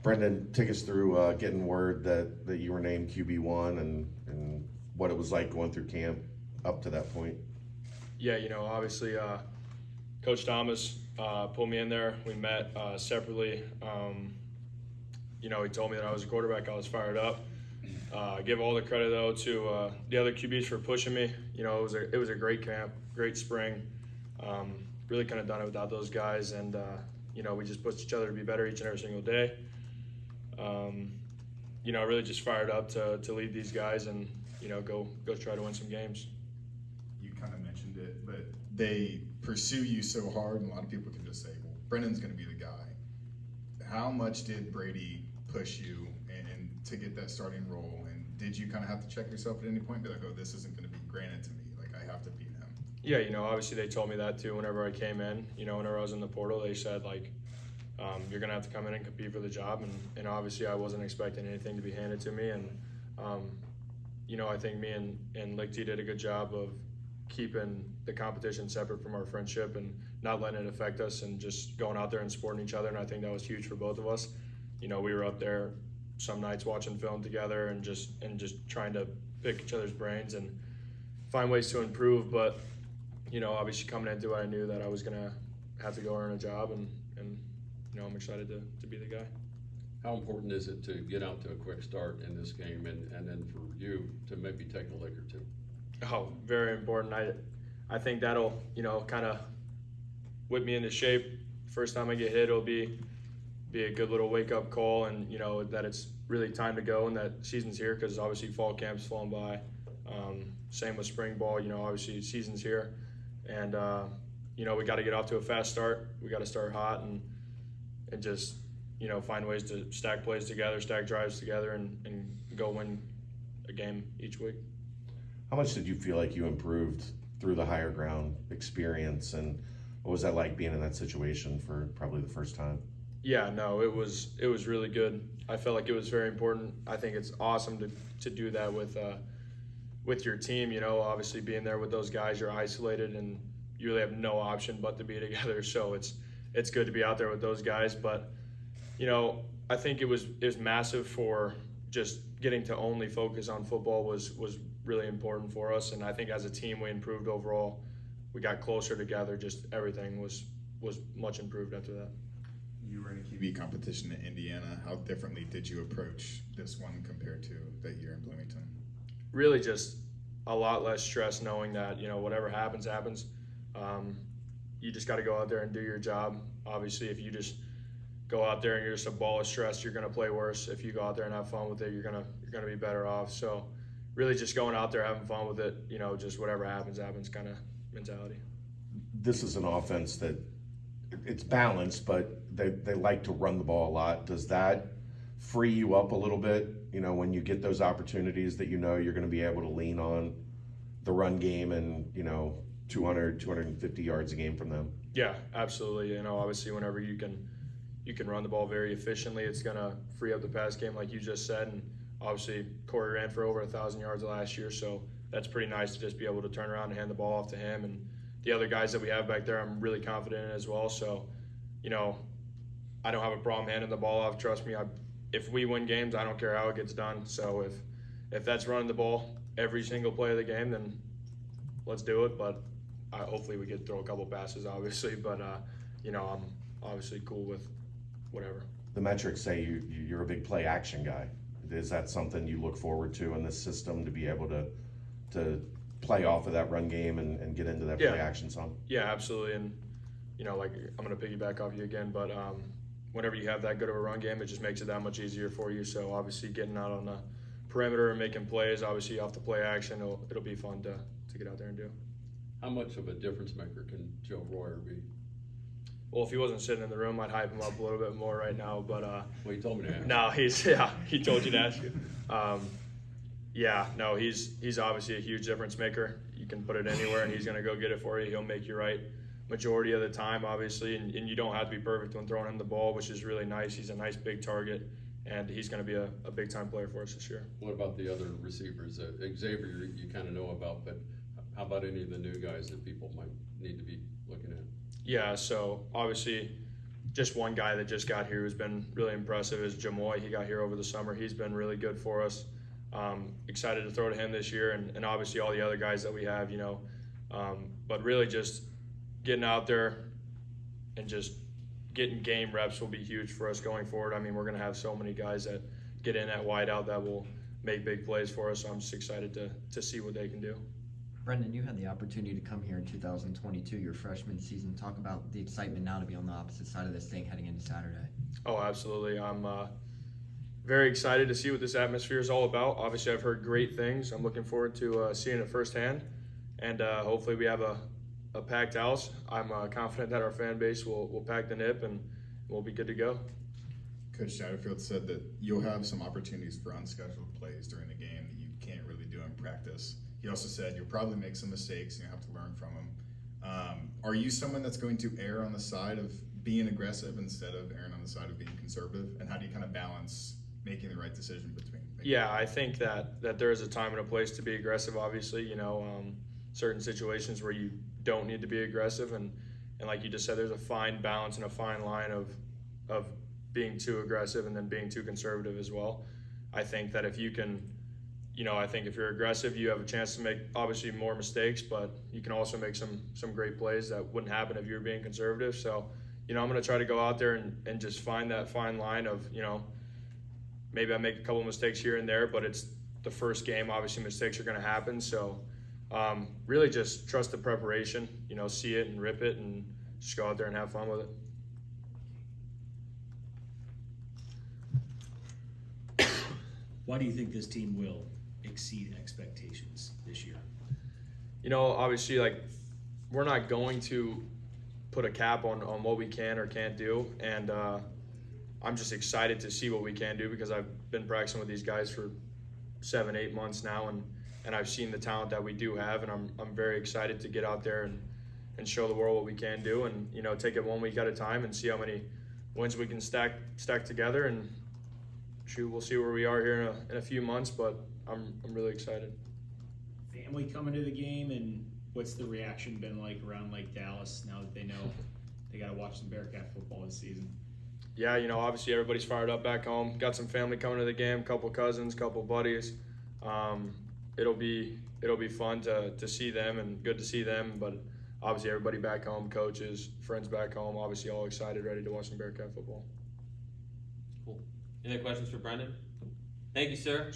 Brendan, take us through getting word that you were named QB1 and what it was like going through camp up to that point. Yeah, obviously Coach Thomas pulled me in there. We met separately. He told me that I was a quarterback. I was fired up. Give all the credit though to the other QBs for pushing me. It was a great camp, great spring. Really couldn't have done it without those guys, and we just pushed each other to be better each and every single day. Really just fired up to lead these guys and go try to win some games. You kind of mentioned it, but they pursue you so hard, and a lot of people can just say, well, Brendan's going to be the guy. How much did Brady push you and to get that starting role? And did you kind of have to check yourself at any point, be like, oh, this isn't going to be granted to me, like I have to beat him? Yeah, obviously they told me that too whenever I came in. Whenever I was in the portal, they said, like, you're going to have to come in and compete for the job. And obviously I wasn't expecting anything to be handed to me. And, I think me and Lichty did a good job of keeping the competition separate from our friendship and not letting it affect us and just going out there and supporting each other. And I think that was huge for both of us. We were up there some nights watching film together and just trying to pick each other's brains and find ways to improve. But, obviously coming into it, I knew that I was going to have to go earn a job, and I'm excited to be the guy. How important is it to get out to a quick start in this game and then for you to maybe take a lick or two? Oh, very important. I think that'll, kind of whip me into shape. First time I get hit, it'll be a good little wake-up call, and, that it's really time to go and that season's here, because obviously fall camp's flown by. Same with spring ball, obviously season's here. And, we got to get off to a fast start. We got to start hot and just, find ways to stack plays together, stack drives together, and go win a game each week. How much did you feel like you improved through the higher ground experience, and what was that like being in that situation for probably the first time? Yeah, no, it was really good. I felt like it was very important. I think it's awesome to do that with your team. Obviously being there with those guys, you're isolated and you really have no option but to be together. So it's good to be out there with those guys. But I think it was massive for just getting to only focus on football was really important for us. And I think as a team we improved overall. We got closer together. Just everything was much improved after that. You were in a QB competition in Indiana. How differently did you approach this one compared to that year in Bloomington? Really just a lot less stress, knowing that, whatever happens. You just got to go out there and do your job. Obviously, if you just go out there and you're just a ball of stress, you're going to play worse. If you go out there and have fun with it, you're gonna be better off. So really just going out there, having fun with it, just whatever happens kind of mentality. This is an offense that it's balanced, but they like to run the ball a lot. Does that free you up a little bit, when you get those opportunities that you're going to be able to lean on the run game and, 200, 250 yards a game from them? Yeah, absolutely. Obviously whenever you can run the ball very efficiently, it's going to free up the pass game like you just said. And obviously Corey ran for over 1,000 yards last year, so that's pretty nice to just be able to turn around and hand the ball off to him. And the other guys that we have back there, I'm really confident in as well. So, I don't have a problem handing the ball off. Trust me, if we win games, I don't care how it gets done. So if that's running the ball every single play of the game, then let's do it. But hopefully we get to throw a couple passes, obviously. But, I'm obviously cool with whatever. The metrics say you're a big play action guy. Is that something you look forward to in this system, to be able to play off of that run game and get into that play action some? Yeah, absolutely. And, like I'm going to piggyback off you again, but whenever you have that good of a run game, it just makes it that much easier for you. So obviously getting out on the perimeter and making plays, obviously off the play action, it'll be fun to get out there and do. How much of a difference maker can Joe Royer be? Well, if he wasn't sitting in the room, I'd hype him up a little bit more right now. But well, he told me to ask. No, he told you to ask you. He's obviously a huge difference maker. You can put it anywhere, and he's going to go get it for you. He'll make you right majority of the time, obviously, and you don't have to be perfect when throwing him the ball, which is really nice. He's a nice big target, and he's going to be a big-time player for us this year. What about the other receivers? Xavier, you kind of know about, but how about any of the new guys that people might need to be looking at? Yeah, so obviously just one guy that just got here who's been really impressive is Jamoy. He got here over the summer. He's been really good for us. Excited to throw to him this year, and obviously all the other guys that we have, but really just getting out there and just getting game reps will be huge for us going forward. I mean, we're going to have so many guys that get in at wideout that will make big plays for us. So I'm just excited to see what they can do. Brendan, you had the opportunity to come here in 2022, your freshman season. Talk about the excitement now to be on the opposite side of this thing heading into Saturday. Oh, absolutely. I'm very excited to see what this atmosphere is all about. Obviously, I've heard great things. I'm looking forward to seeing it firsthand, and hopefully we have a packed house. I'm confident that our fan base will pack the nip, and we'll be good to go. Coach Satterfield said that you'll have some opportunities for unscheduled plays during the game that you can't really do in practice. He also said you'll probably make some mistakes and you'll have to learn from them. Are you someone that's going to err on the side of being aggressive instead of erring on the side of being conservative? And how do you kind of balance making the right decision between? Yeah, I think that there is a time and a place to be aggressive, obviously. Certain situations where you don't need to be aggressive. And like you just said, there's a fine balance and a fine line of being too aggressive and then being too conservative as well. I think that if you can, I think if you're aggressive, you have a chance to make obviously more mistakes, but you can also make some great plays that wouldn't happen if you were being conservative. So, I'm going to try to go out there and just find that fine line of, maybe I make a couple mistakes here and there, but it's the first game. Obviously, mistakes are going to happen. So, really just trust the preparation, see it and rip it and just go out there and have fun with it. Why do you think this team will exceed expectations this year? Obviously, we're not going to put a cap on what we can or can't do, and I'm just excited to see what we can do because I've been practicing with these guys for 7-8 months now, and I've seen the talent that we do have, and I'm very excited to get out there and show the world what we can do, and take it 1 week at a time and see how many wins we can stack together, and we'll see where we are here in a few months, but I'm really excited. Family coming to the game, and what's the reaction been like around Lake Dallas now that they know they got to watch some Bearcat football this season? Yeah, obviously everybody's fired up back home. Got some family coming to the game, couple cousins, couple buddies. It'll be fun to see them and good to see them, but obviously everybody back home, coaches, friends back home, obviously all excited, ready to watch some Bearcat football. Cool. Any other questions for Brendan? Thank you, sir.